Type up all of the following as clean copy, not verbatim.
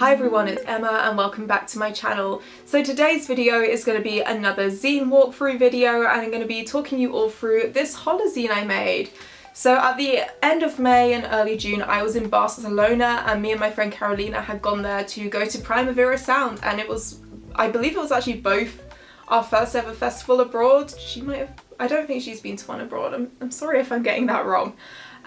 Hi everyone, it's Emma and welcome back to my channel. So today's video is going to be another zine walkthrough video, and I'm going to be talking you all through this Holizine I made. So at the end of May and early June I was in Barcelona, and me and my friend Carolina had gone there to go to Primavera Sound, and it was, I believe it was actually both our first ever festival abroad. She might have, I don't think she's been to one abroad, I'm sorry if I'm getting that wrong.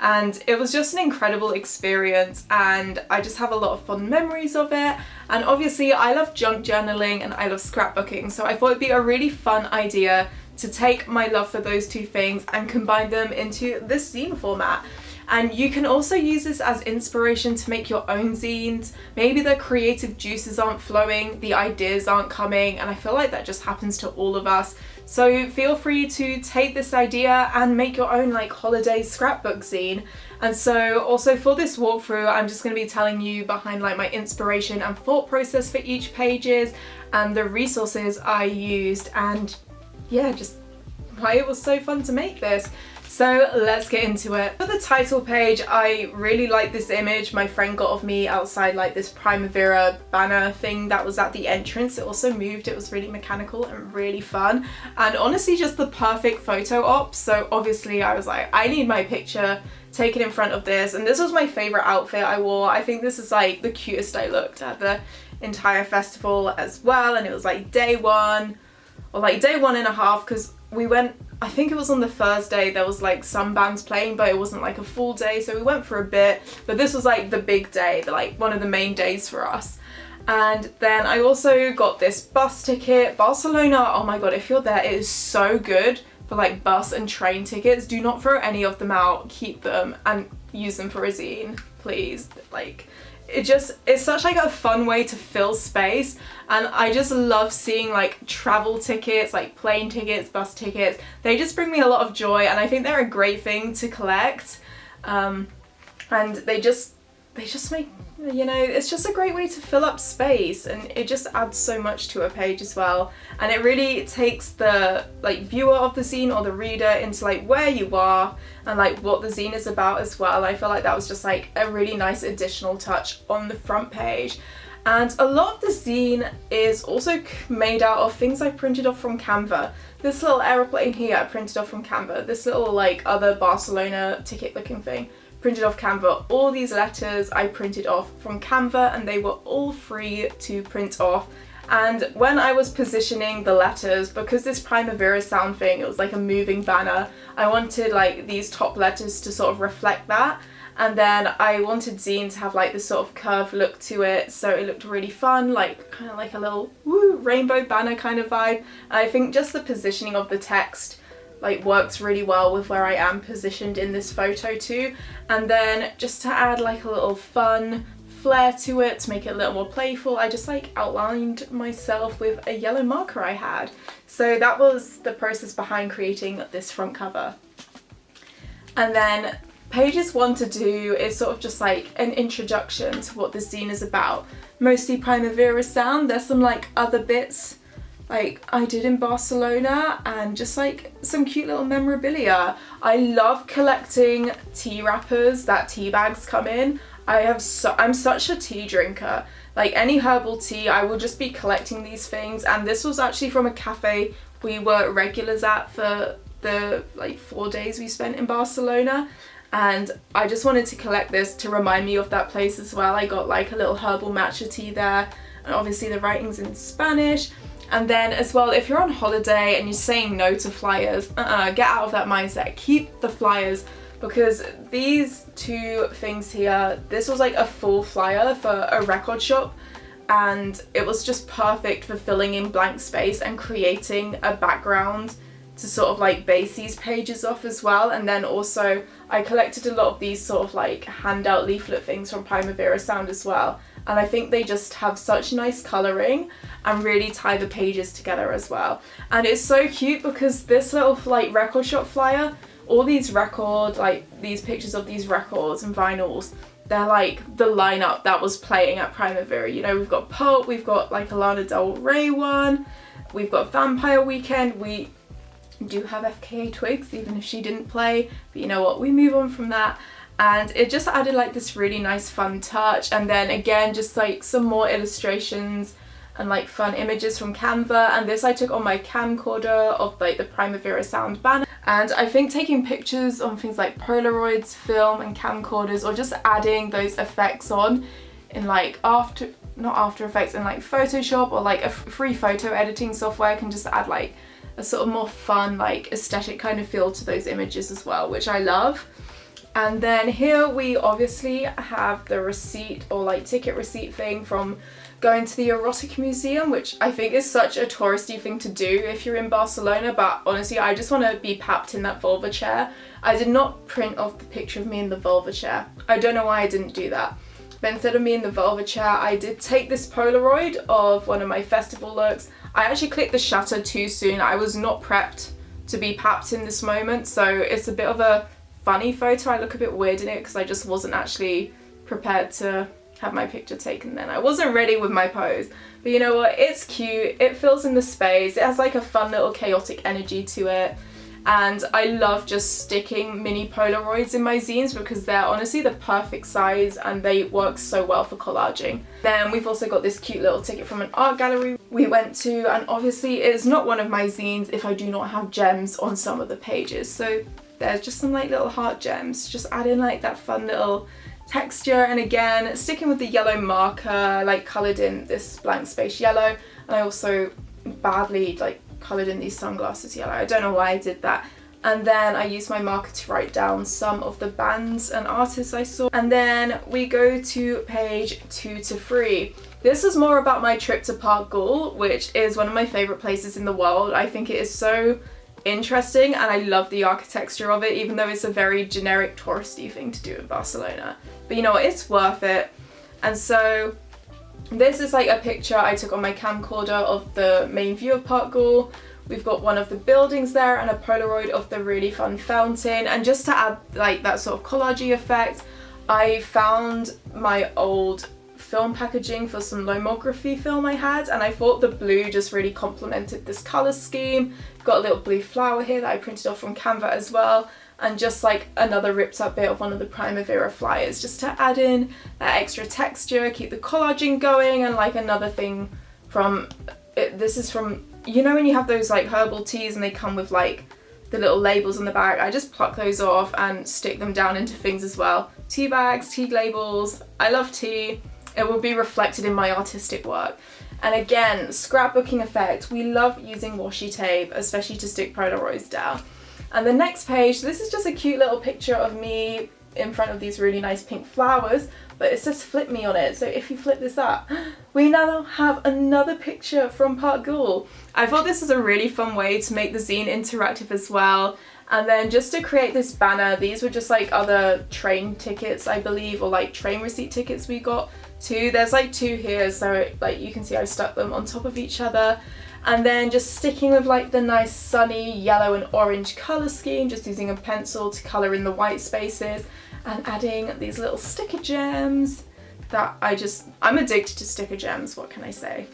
And it was just an incredible experience, and I just have a lot of fond memories of it. And obviously I love junk journaling and I love scrapbooking, so I thought it'd be a really fun idea to take my love for those two things and combine them into this zine format. And you can also use this as inspiration to make your own zines. Maybe the creative juices aren't flowing, the ideas aren't coming, and I feel like that just happens to all of us. So feel free to take this idea and make your own like holiday scrapbook zine. And so also for this walkthrough, I'm just going to be telling you behind like my inspiration and thought process for each pages and the resources I used, and yeah, just why it was so fun to make this. So let's get into it. For the title page, I really like this image my friend got of me outside like this Primavera banner thing that was at the entrance. It also moved, it was really mechanical and really fun, and honestly just the perfect photo op. So obviously I was like, I need my picture taken in front of this, and this was my favorite outfit I wore. I think this is like the cutest I looked at the entire festival as well, and it was like day one, or like day 1.5, because we went, I think it was on the Thursday, there was like some bands playing, but it wasn't like a full day, so we went for a bit, but this was like the big day, like one of the main days for us. And then I also got this bus ticket. Barcelona, oh my god, if you're there, it is so good for like bus and train tickets. Do not throw any of them out, keep them and use them for a zine, please. Like, it's such like a fun way to fill space, and I just love seeing like travel tickets, like plane tickets, bus tickets. They just bring me a lot of joy, and I think they're a great thing to collect, and they just make, you know, it's just a great way to fill up space, and it just adds so much to a page as well. And it really takes the like viewer of the zine or the reader into like where you are and like what the zine is about as well. I feel like that was just like a really nice additional touch on the front page. And a lot of the zine is also made out of things I printed off from Canva. This little aeroplane here I printed off from Canva. This little like other Barcelona ticket looking thing, printed off Canva. All these letters I printed off from Canva, and they were all free to print off. And when I was positioning the letters, because this Primavera Sound thing, it was like a moving banner, I wanted like these top letters to sort of reflect that. And then I wanted zine to have like this sort of curved look to it, so it looked really fun, like kind of like a little woo rainbow banner kind of vibe. And I think just the positioning of the text like works really well with where I am positioned in this photo too. And then just to add like a little fun flair to it, to make it a little more playful, I just like outlined myself with a yellow marker I had. So that was the process behind creating this front cover. And then pages 1 to 2 is sort of just like an introduction to what this zine is about. Mostly Primavera Sound. There's some like other bits like I did in Barcelona, and just like some cute little memorabilia. I love collecting tea wrappers that tea bags come in. I'm such a tea drinker. Like any herbal tea, I will just be collecting these things. And this was actually from a cafe we were regulars at for the like 4 days we spent in Barcelona. And I just wanted to collect this to remind me of that place as well. I got like a little herbal matcha tea there, and obviously the writing's in Spanish. And then as well, if you're on holiday and you're saying no to flyers, get out of that mindset. Keep the flyers, because these two things here, this was like a full flyer for a record shop, and it was just perfect for filling in blank space and creating a background to sort of like base these pages off as well. And then also I collected a lot of these sort of like handout leaflet things from Primavera Sound as well, and I think they just have such nice colouring and really tie the pages together as well. And it's so cute because this little like record shop flyer, all these these pictures of these records and vinyls, they're like the lineup that was playing at Primavera. You know, we've got Pulp, we've got like a Lana Del Rey one, we've got Vampire Weekend, we do have FKA Twigs even if she didn't play, but you know what, we move on from that. and it just added like this really nice fun touch. And then again, just like some more illustrations and like fun images from Canva, and this I took on my camcorder of like the Primavera Sound banner. And I think taking pictures on things like Polaroids, film and camcorders, or just adding those effects on in like not After Effects, in like Photoshop or like a free photo editing software, can just add like a sort of more fun, like aesthetic kind of feel to those images as well, which I love. And then here we obviously have the receipt, or like ticket receipt thing from going to the erotic museum, which I think is such a touristy thing to do if you're in Barcelona, but honestly I just want to be papped in that vulva chair. I did not print off the picture of me in the vulva chair. I don't know why I didn't do that. But instead of me in the vulva chair, I did take this Polaroid of one of my festival looks. I actually clicked the shutter too soon. I was not prepped to be papped in this moment, so it's a bit of a funny photo. I look a bit weird in it because I just wasn't actually prepared to have my picture taken then. I wasn't ready with my pose. But you know what? It's cute. It fills in the space. It has like a fun little chaotic energy to it. And I love just sticking mini Polaroids in my zines because they're honestly the perfect size and they work so well for collaging. Then we've also got this cute little ticket from an art gallery we went to, and obviously it's not one of my zines if I do not have gems on some of the pages. So there's just some like little heart gems, just adding like that fun little texture. And again, sticking with the yellow marker, like coloured in this blank space yellow, and I also badly like coloured in these sunglasses yellow. I don't know why I did that. And then I used my marker to write down some of the bands and artists I saw. And then we go to page 2 to 3. This is more about my trip to Park Güell, which is one of my favourite places in the world. I think it is so interesting and I love the architecture of it, even though it's a very generic touristy thing to do in Barcelona. But you know what, it's worth it. And so this is like a picture I took on my camcorder of the main view of Park Güell. We've got one of the buildings there and a Polaroid of the really fun fountain. And just to add like that sort of collagey effect, I found my old film packaging for some lomography film I had, and I thought the blue just really complemented this colour scheme. Got a little blue flower here that I printed off from Canva as well, and just like another ripped up bit of one of the Primavera flyers just to add in that extra texture, keep the collaging going. And like another thing from it, this is from, you know when you have those like herbal teas and they come with like the little labels on the back, I just pluck those off and stick them down into things as well. Tea bags, tea labels, I love tea. It will be reflected in my artistic work. And again, scrapbooking effect. We love using washi tape, especially to stick Polaroids down. And the next page, this is just a cute little picture of me in front of these really nice pink flowers, but it says flip me on it. So if you flip this up, we now have another picture from Park Güell. I thought this was a really fun way to make the zine interactive as well. And then just to create this banner, these were just like other train tickets, I believe, or like train receipt tickets we got too. There's like 2 here, so like you can see I stuck them on top of each other. And then just sticking with like the nice sunny yellow and orange colour scheme, just using a pencil to colour in the white spaces and adding these little sticker gems that I'm addicted to sticker gems, what can I say?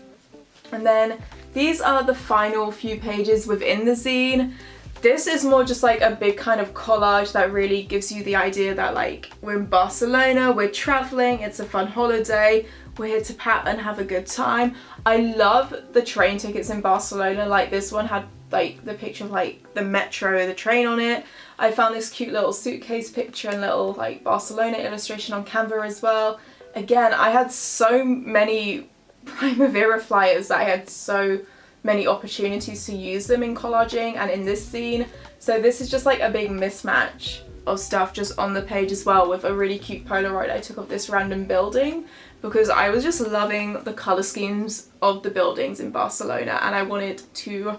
And then these are the final few pages within the zine. This is more just like a big kind of collage that really gives you the idea that like we're in Barcelona, we're traveling, it's a fun holiday, we're here to pap and have a good time. I love the train tickets in Barcelona. Like this one had like the picture of like the metro, the train on it. I found this cute little suitcase picture and little like Barcelona illustration on Canva as well. Again, I had so many Primavera flyers that I had so many opportunities to use them in collaging and in this zine. So this is just like a big mismatch of stuff just on the page as well, with a really cute Polaroid I took of this random building because I was just loving the colour schemes of the buildings in Barcelona and I wanted to,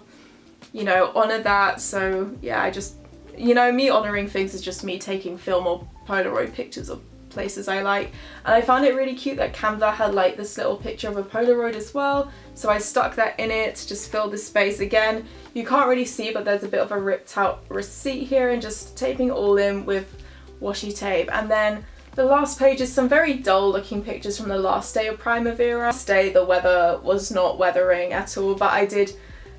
you know, honour that. So yeah, I just, you know, me honouring things is just me taking film or Polaroid pictures of places I like. And I found it really cute that Canva had like this little picture of a Polaroid as well, so I stuck that in it to just fill the space. Again, you can't really see, but there's a bit of a ripped out receipt here, and just taping it all in with washi tape. And then the last page is some very dull looking pictures from the last day of Primavera. Last day the weather was not weathering at all, but I did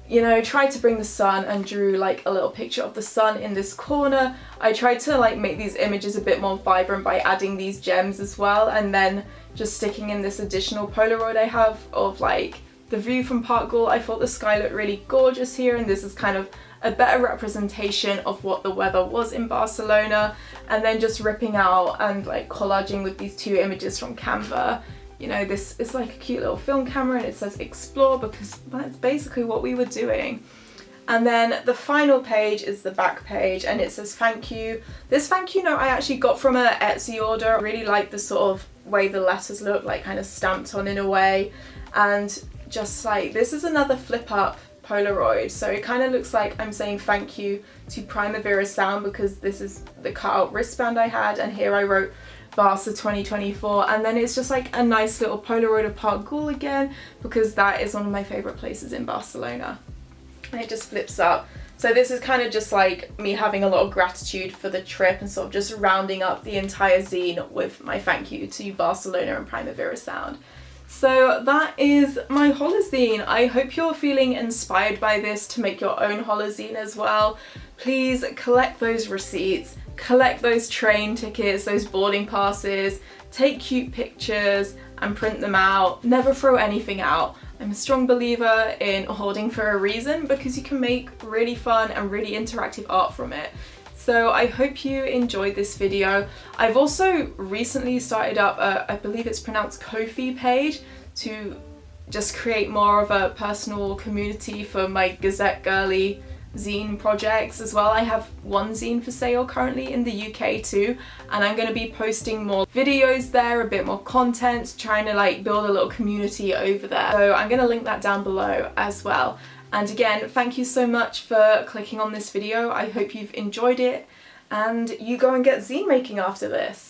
you know, tried to bring the sun and drew like a little picture of the sun in this corner. I tried to like make these images a bit more vibrant by adding these gems as well, and then just sticking in this additional Polaroid I have of like the view from Park Gul. I thought the sky looked really gorgeous here, and this is kind of a better representation of what the weather was in Barcelona, and then just ripping out and like collaging with these two images from Canva. You know, this is like a cute little film camera, and it says explore because that's basically what we were doing. And then the final page is the back page, and it says thank you. This thank you note I actually got from an Etsy order. I really like the sort of way the letters look, like kind of stamped on in a way. And just like, this is another flip up Polaroid, so it kind of looks like I'm saying thank you to Primavera Sound, because this is the cutout wristband I had, and here I wrote Barca 2024, and then it's just like a nice little Polaroid of Park Gul again, because that is one of my favorite places in Barcelona, and it just flips up. So this is kind of just like me having a lot of gratitude for the trip and sort of just rounding up the entire zine with my thank you to Barcelona and Primavera Sound. So that is my Holizine. I hope you're feeling inspired by this to make your own Holizine as well. Please collect those receipts, collect those train tickets, those boarding passes, take cute pictures and print them out. Never throw anything out. I'm a strong believer in hoarding for a reason, because you can make really fun and really interactive art from it. So I hope you enjoyed this video. I've also recently started up a, I believe it's pronounced Ko-fi page, to just create more of a personal community for my Gazette girly zine projects as well. I have one zine for sale currently in the UK too, and I'm going to be posting more videos there, a bit more content, trying to like build a little community over there. So I'm going to link that down below as well. And again, thank you so much for clicking on this video. I hope you've enjoyed it, and you go and get zine making after this.